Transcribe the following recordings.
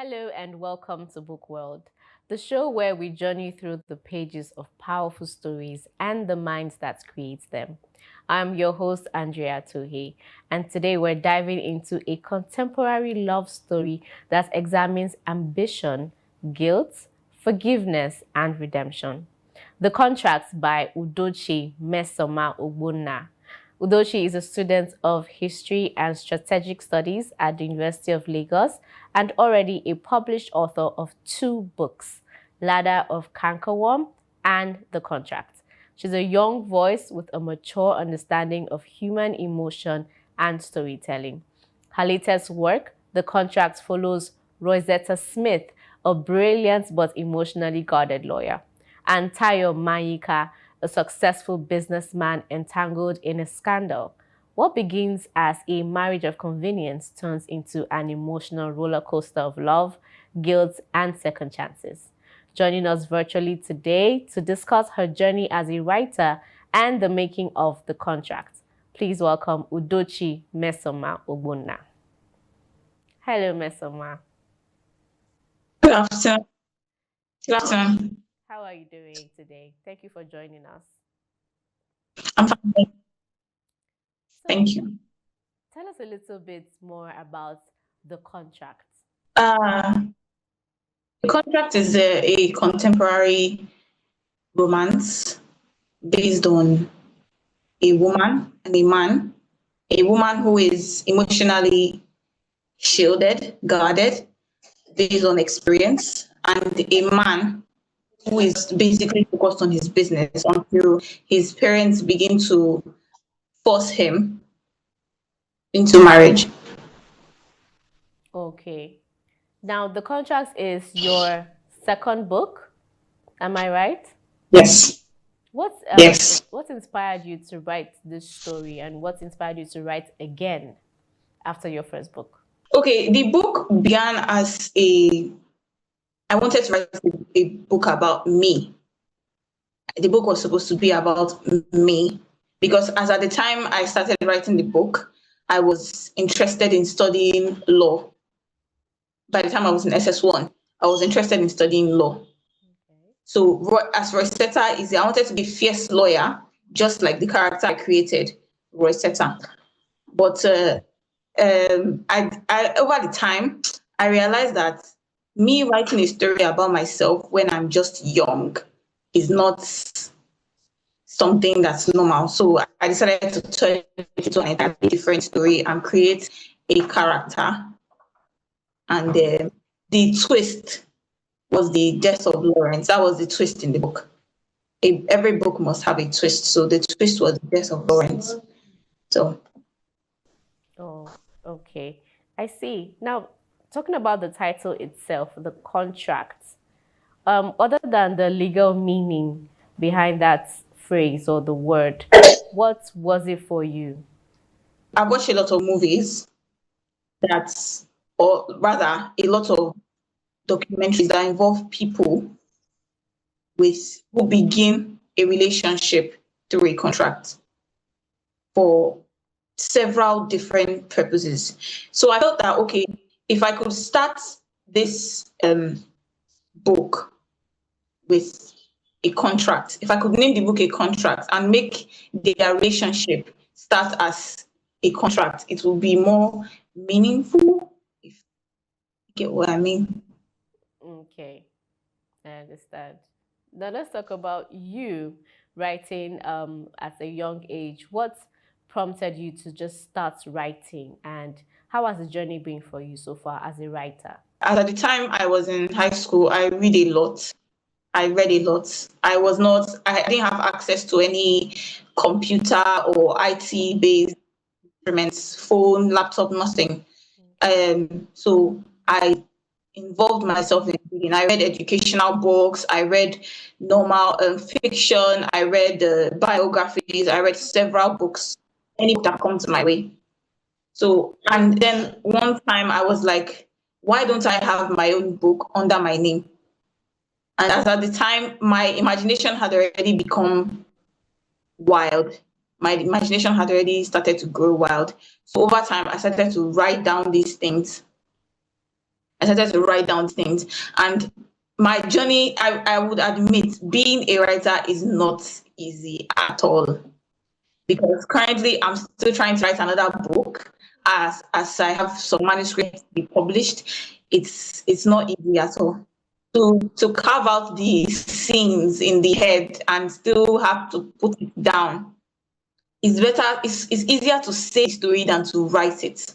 Hello and welcome to Book World, the show where we journey through the pages of powerful stories and the minds that create them. I'm your host, Andrea Torhee, and today we're diving into a contemporary love story that examines ambition, guilt, forgiveness, and redemption. The Contract by Udochi Nmesoma Ogbonna. Udochi is a student of history and strategic studies at the University of Lagos and already a published author of two books, Ladder of Cankerworm and The Contract. She's a young voice with a mature understanding of human emotion and storytelling. Her latest work, The Contract, follows Rosetta Smith, a brilliant but emotionally guarded lawyer, and Tayo Mayika, a successful businessman entangled in a scandal. What begins as a marriage of convenience turns into an emotional roller coaster of love, guilt, and second chances. Joining us virtually today to discuss her journey as a writer and the making of The Contract. Please welcome Udochi Nmesoma Ogbonna. Hello, Nmesoma. Good afternoon. Good afternoon. How are you doing today? Thank you for joining us. I'm fine. So, Thank you. tell us a little bit more about The Contract. Uh, the contract is a contemporary romance based on a woman and a man. A woman who is emotionally shielded, guarded, based on experience, and a man who is basically focused on his business until his parents begin to force him into marriage. Okay. Now, The Contract is your second book. Am I right? Yes. Yes. What inspired you to write this story, and what inspired you to write again after your first book? Okay, the book began as I wanted to write a book about me. The book was supposed to be about me because as at the time I started writing the book, I was interested in studying law. By the time I was in SS1, I was interested in studying law. Okay. So as Rosetta is, I wanted to be a fierce lawyer, just like the character I created, Rosetta. But I over the time, I realized that me writing a story about myself when I'm just young is not something that's normal. So I decided to turn it into an entirely different story and create a character. And the twist was the death of Lawrence. That was the twist in the book. Every book must have a twist. So the twist was the death of Lawrence. So. Oh, okay. I see. Now, talking about the title itself, The Contract, other than the legal meaning behind that phrase or the word, what was it for you? I've watched a lot of movies or rather, a lot of documentaries that involve people who begin a relationship through a contract for several different purposes. So I felt that, okay, if I could start this book with a contract, if I could name the book A Contract and make their relationship start as a contract, it will be more meaningful, if you get what I mean. Okay, I understand. Now let's talk about you writing at a young age. What prompted you to just start writing, and how has the journey been for you so far as a writer? As at the time I was in high school, I read a lot. I read a lot. I didn't have access to any computer or IT based instruments, phone, laptop, nothing. So I involved myself in reading. I read educational books. I read normal fiction. I read biographies. I read several books, any book that comes my way. So, and then one time I was like, why don't I have my own book under my name? And as at the time, my imagination had already become wild. My imagination had already started to grow wild. So over time, I started to write down these things. I started to write down things. And my journey, I would admit, being a writer is not easy at all. Because currently I'm still trying to write another book as I have some manuscripts to be published. It's not easy at all. To carve out the scenes in the head and still have to put it down. It's easier to say a story than to write it.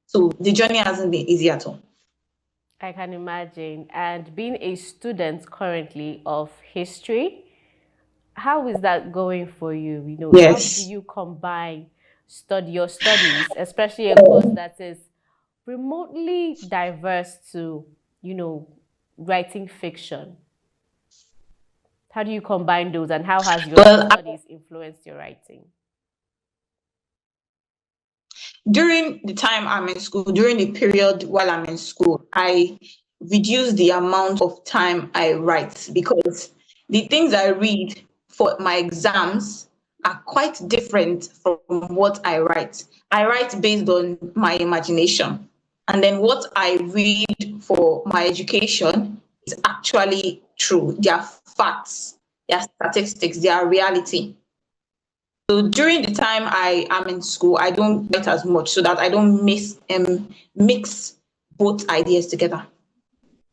So the journey hasn't been easy at all. I can imagine. And being a student currently of history, how is that going for you? How do Yes. you combine your studies, especially a course that is remotely diverse to, you know, writing fiction? How do you combine those, and how has your Well, studies influenced your writing? during the time I'm in school, during the period while I'm in school, I reduce the amount of time I write because the things I read for my exams are quite different from what I write. I write based on my imagination. And then what I read for my education is actually true. They are facts, they are statistics, they are reality. So during the time I am in school, I don't write as much so that I don't mix both ideas together.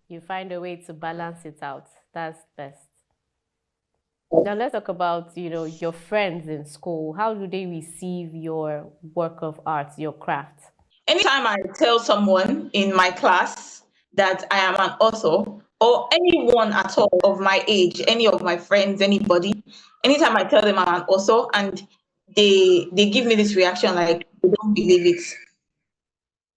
You find a way to balance it out. That's best. Now let's talk about, your friends in school. How do they receive your work of art, your craft? Anytime I tell someone in my class that I am an author, or anyone at all of my age, any of my friends, anybody, anytime I tell them I'm an author and they give me this reaction like they don't believe it.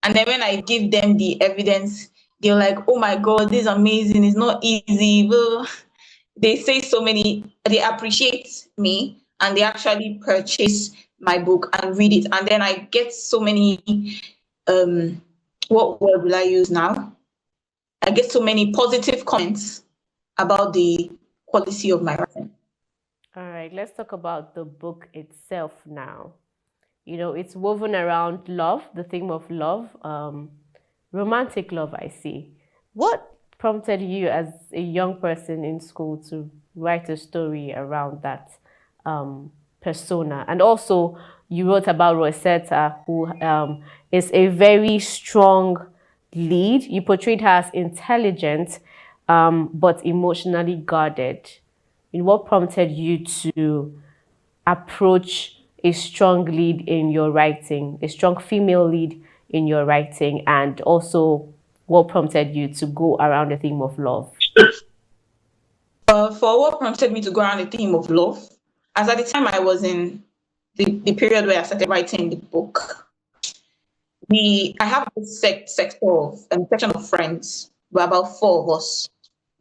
And then when I give them the evidence, they're like, oh my God, this is amazing. It's not easy. Well, they say so many, they appreciate me and they actually purchase my book and read it. And then I get so many, um, what word will I use now? I get so many positive comments about the quality of my writing. All right, let's talk about the book itself now. It's woven around love, the theme of love, romantic love, I see. What prompted you as a young person in school to write a story around that persona? And also, you wrote about Rosetta, who is a very strong lead. You portrayed her as intelligent, but emotionally guarded. What prompted you to approach a strong lead in your writing, a strong female lead in your writing, and also what prompted you to go around the theme of love? For what prompted me to go around the theme of love, as at the time I was in the period where I started writing the book, I have a sector of section of friends. We're about four of us.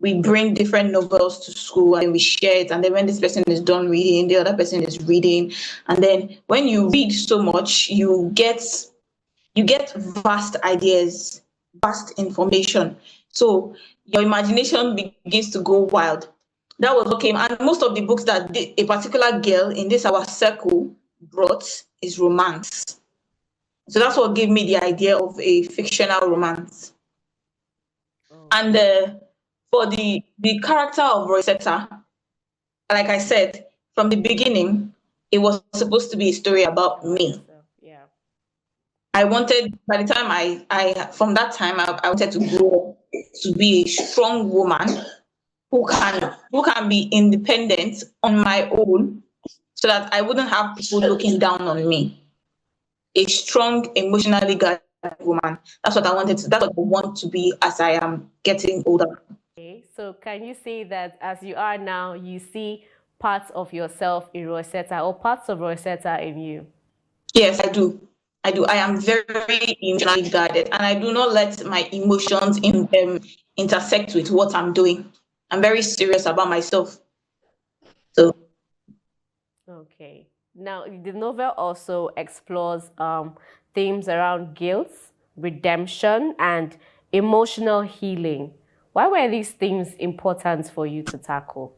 We bring different novels to school and we share it. And then when this person is done reading, the other person is reading. And then when you read so much, you get vast ideas, vast information. So your imagination begins to go wild. That was what came. And most of the books that a particular girl in this our circle brought is romance. So that's what gave me the idea of a fictional romance. And Okay. for the character of Rosetta, like I said, from the beginning, it was supposed to be a story about About me. yourself, yeah. I wanted, by the time I from that time, I wanted to grow up to be a strong woman who can be independent on my own, so that I wouldn't have people looking down on me. A strong, emotionally guided woman. That's what I wanted to. That's what I want to be as I am getting older. Okay, so can you say that as you are now, you see parts of yourself in Rosetta or parts of Rosetta in you? Yes, I do. I do. I am very emotionally guided, and I do not let my emotions intersect with what I'm doing. I'm very serious about myself. So Okay. Now, the novel also explores themes around guilt, redemption, and emotional healing. Why were these themes important for you to tackle?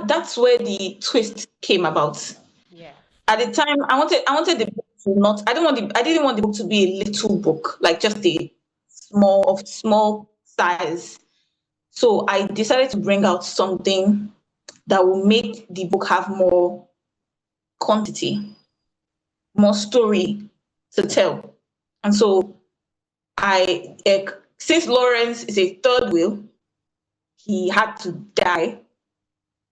that's where the twist came about. Yeah. At the time, I wanted the book to not. I didn't want the book to be a little book, like just a small size. So I decided to bring out something that will make the book have more quantity, more story to tell. And so since Lawrence is a third wheel, he had to die.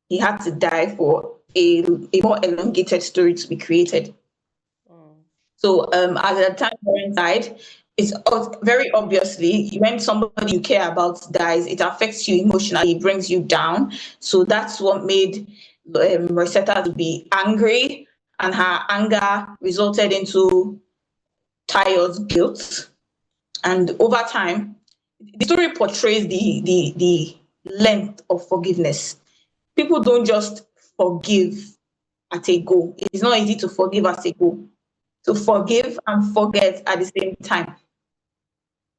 He had to die for a more elongated story to be created. So at the time Lawrence died, it's very obviously when somebody you care about dies, it affects you emotionally, it brings you down. So that's what made Rosetta to be angry, and her anger resulted into Tayo's guilt. And over time, the story portrays the length of forgiveness. People don't just forgive at a go. It's not easy to forgive at a go. To forgive and forget at the same time.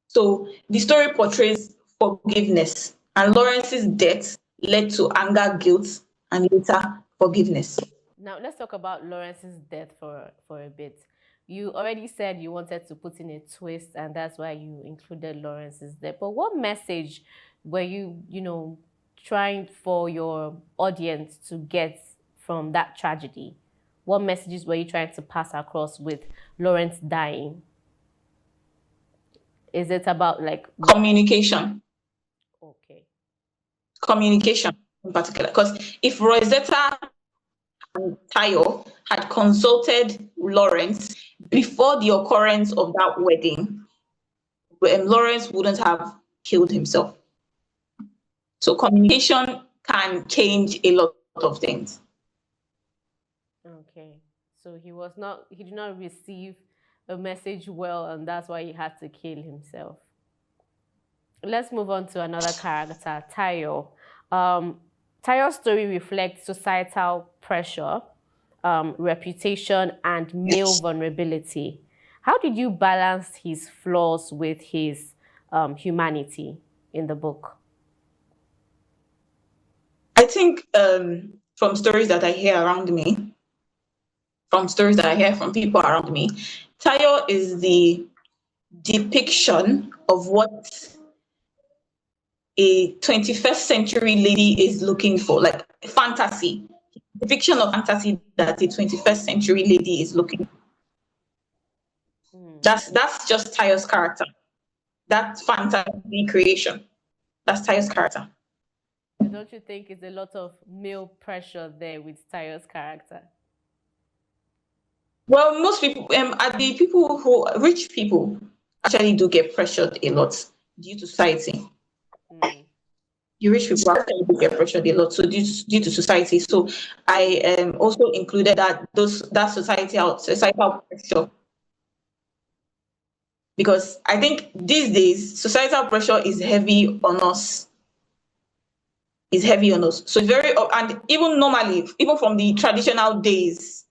So the story portrays forgiveness, and Lawrence's death led to anger, guilt, and later forgiveness. Now let's talk about Lawrence's death for a bit. You already said you wanted to put in a twist, and that's why you included Lawrence's death. But what message were you trying for your audience to get from that tragedy? What messages were you trying to pass across with Lawrence dying? Is it about like Communication. Okay. Communication in particular. Because if Rosetta and Tayo had consulted Lawrence before the occurrence of that wedding, Lawrence wouldn't have killed himself. So communication can change a lot of things. Okay. So he did not receive a message well, and that's why he had to kill himself. Let's move on to another character, Tayo. Tayo's story reflects societal pressure, reputation, and male vulnerability. How did you balance his flaws with his humanity in the book? I think from stories that I hear around me, from stories that I hear from people around me, Tayo is the depiction of what a 21st century lady is looking for, like fantasy, depiction of fantasy that a 21st century lady is looking for. That's just Tayo's character. That's fantasy creation. That's Tayo's character. Don't you think it's a lot of male pressure there with Tayo's character? Well, most people, the people who rich people actually do get pressured a lot due to society. The rich people actually do get pressured a lot, so due to society. So I also included that societal pressure, because I think these days societal pressure is heavy on us. Is heavy on us. So and even normally, even from the traditional days,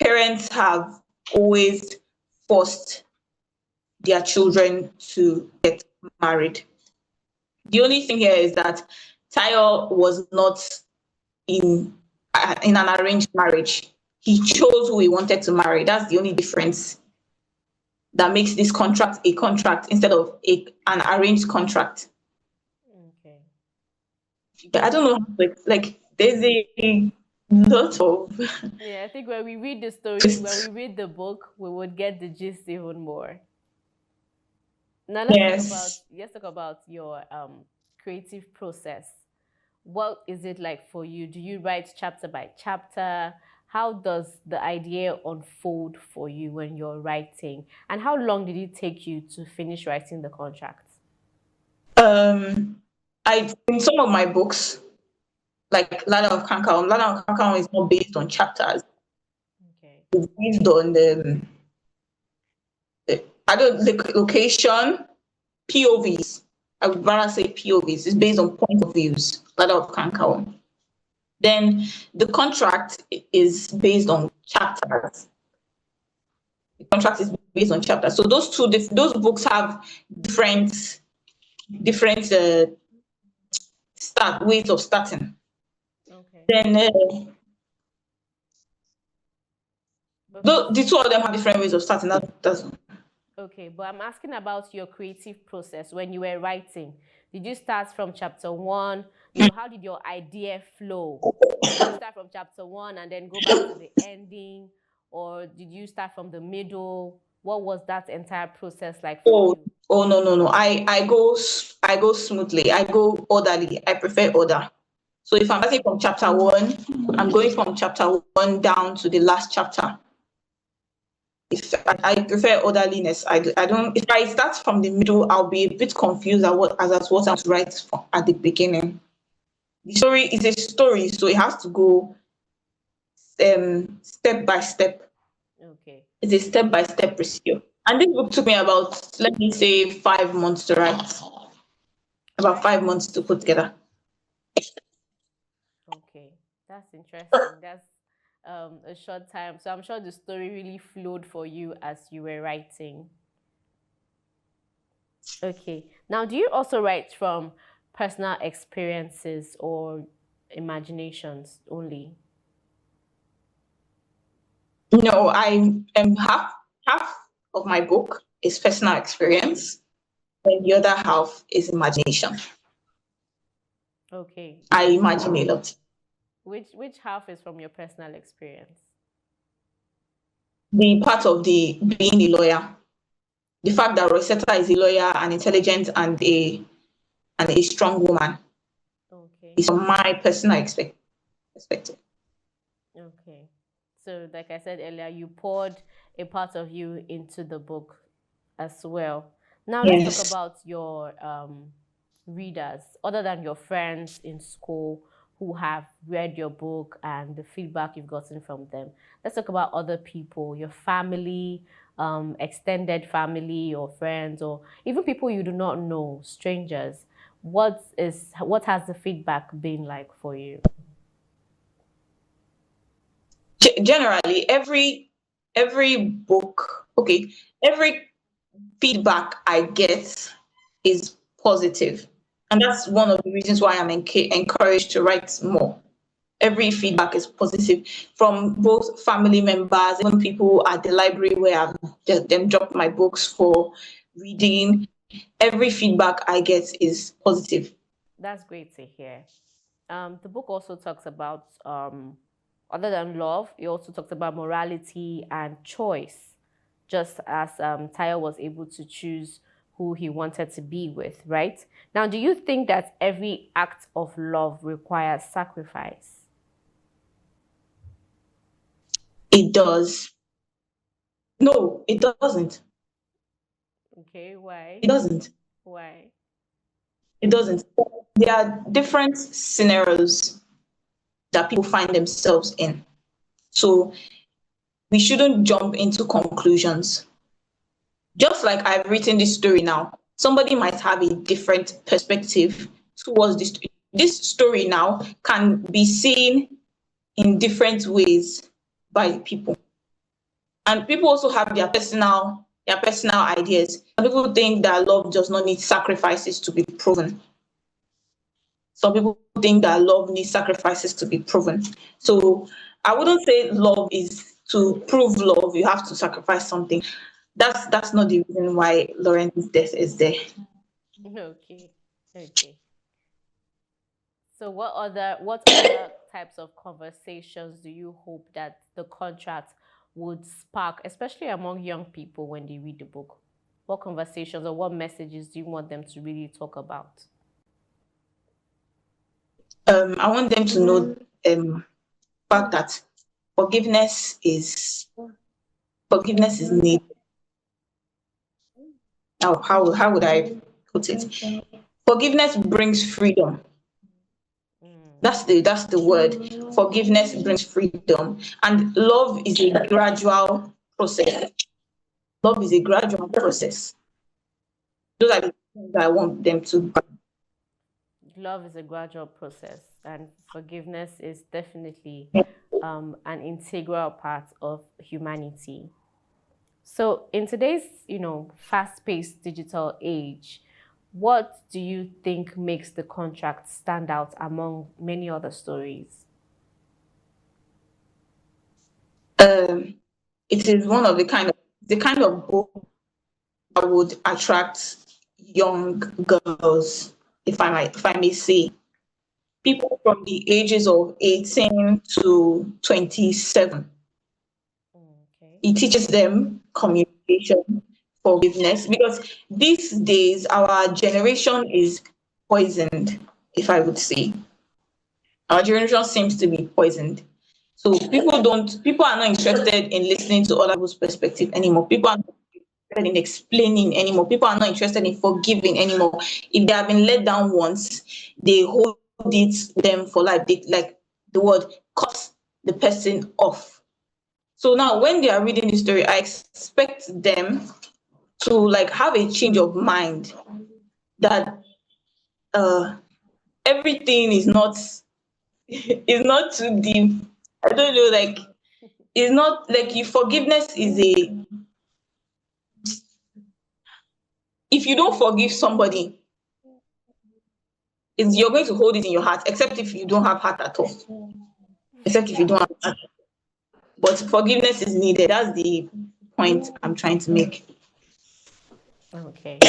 parents have always forced their children to get married. The only thing here is that Tayo was not in an arranged marriage. He chose who he wanted to marry. That's the only difference that makes this contract a contract instead of an arranged contract. Okay. I don't know, like there's a lot of Yeah, I think when we read the story, when we read the book, we would get the gist even more. Now let's talk about your creative process. What is it like for you? Do you write chapter by chapter? How does the idea unfold for you when you're writing? And how long did it take you to finish writing the contract? In some of my books, like Ladder of Kankaon is not based on chapters. Okay. It's based on location, POVs. I would rather say POVs. It's based on point of views. Ladder of Kankaon. Then the contract is based on chapters. The contract is based on chapters. So those books have different ways of starting. Okay. Then Okay. The two of them have different ways of starting. That's Okay, but I'm asking about your creative process when you were writing. Did you start from chapter one? How did your idea flow? Did you start from chapter one and then go back to the ending? Or did you start from the middle? What was that entire process like for oh you? oh no. I go smoothly. I go orderly. I prefer order. So if I'm starting from chapter one, I'm going from chapter one down to the last chapter. If I prefer orderliness, I don't. If I start from the middle, I'll be a bit confused at what I'm to write at the beginning. The story is a story, so it has to go step by step. Okay. It's a step by step procedure. And this book took me about, let me say, 5 months to write. About 5 months to put together. Okay. That's interesting. That's a short time. So I'm sure the story really flowed for you as you were writing. Okay. Now, do you also write from personal experiences or imaginations only? No, I am half of my book is personal experience, and the other half is imagination. Okay. I imagine a lot. Which half is from your personal experience? The part of the being a lawyer, the fact that Rosetta is a lawyer, and intelligent, and a strong woman Okay. is from my personal perspective. Okay. So, like I said earlier, you poured a part of you into the book as well. Now, let's talk Yes. about your readers, other than your friends in school who have read your book and the feedback you've gotten from them. Let's talk about other people, your family, extended family or friends, or even people you do not know, strangers. What has the feedback been like for you? Generally, every book, okay, every feedback I get is positive, and that's one of the reasons why I'm encouraged to write more. Every feedback is positive from both family members, even people at the library where I've just them dropped my books for reading. Every feedback I get is positive. That's great to hear. The book also talks about, other than love, it also talks about morality and choice, just as Tayo was able to choose who he wanted to be with, right? Now, do you think that every act of love requires sacrifice? It does. No, it doesn't. Okay, why? It doesn't. Why? It doesn't. There are different scenarios that people find themselves in. So we shouldn't jump into conclusions. Just like I've written this story now, somebody might have a different perspective towards this. This story now can be seen in different ways by people. And people also have their personal ideas. Some people think that love does not need sacrifices to be proven. Some people think that love needs sacrifices to be proven. So I wouldn't say love is to prove love, you have to sacrifice something. That's not the reason why Lauren's death is there. Okay, okay. So what other types of conversations do you hope that the contract would spark, especially among young people when they read the book? What conversations or what messages do you want them to really talk about? I want them to know fact that forgiveness is forgiveness is needed. How would I put it? Forgiveness brings freedom. Mm, That's the word. Forgiveness brings freedom, and love is a gradual process. Love is a gradual process. Those are the things I want them to. love is a gradual process, and forgiveness is definitely an integral part of humanity. So, in today's, fast-paced digital age, what do you think makes the contract stand out among many other stories? Um, it is one of the kind of book that would attract young girls, if I may say, people from the ages of 18 to 27. Okay. It teaches them communication, forgiveness, because these days our generation is poisoned, if I would say. Our generation seems to be poisoned. So people are not interested in listening to other people's perspective anymore. People are not interested in explaining anymore. People are not interested in forgiving anymore. If they have been let down once, they hold it them for life. They like the word cut the person off. So now when they are reading the story, I expect them to like have a change of mind that uh everything is not is not too deep. I don't know, like it's not like if forgiveness is a if you don't forgive somebody, it's, you're going to hold it in your heart, except if you don't have heart at all. Except if you don't have heart. But forgiveness is needed. That's the point I'm trying to make. Okay.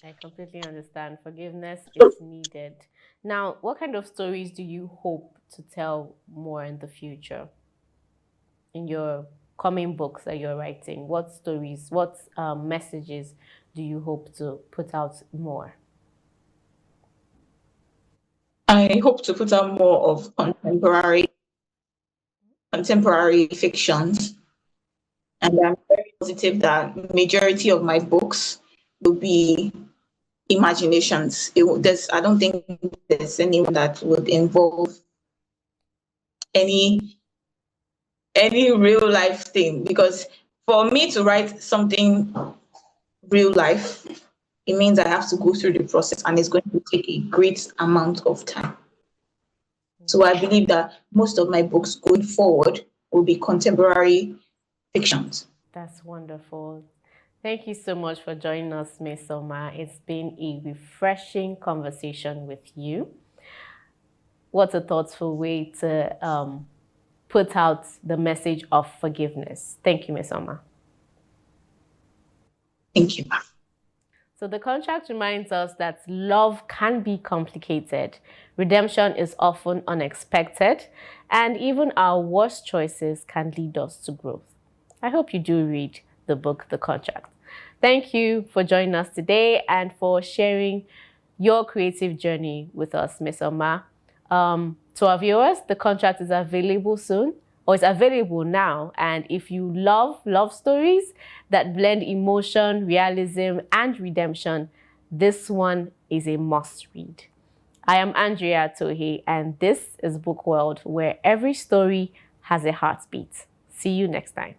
I completely understand. Forgiveness is needed. Now, what kind of stories do you hope to tell more in the future in your coming books that you're writing? What stories, what messages do you hope to put out more? I hope to put out more of contemporary fictions, and I'm very positive that majority of my books will be imaginations. I don't think there's anyone that would involve any any real life thing, because for me to write something real life, it means I have to go through the process and it's going to take a great amount of time. So I believe that most of my books going forward will be contemporary fictions. That's wonderful. Thank you so much for joining us, Nmesoma. It's been a refreshing conversation with you. What a thoughtful way to put out the message of forgiveness. Thank you, Nmesoma. Thank you. So the contract reminds us that love can be complicated, redemption is often unexpected, and even our worst choices can lead us to growth. I hope you do read the book, The Contract. Thank you for joining us today and for sharing your creative journey with us, Nmesoma. To our viewers, The Contract is available soon, or it's available now. And if you love love stories that blend emotion, realism, and redemption, this one is a must read. I am Andrea Torhee, and this is Book World, where every story has a heartbeat. See you next time.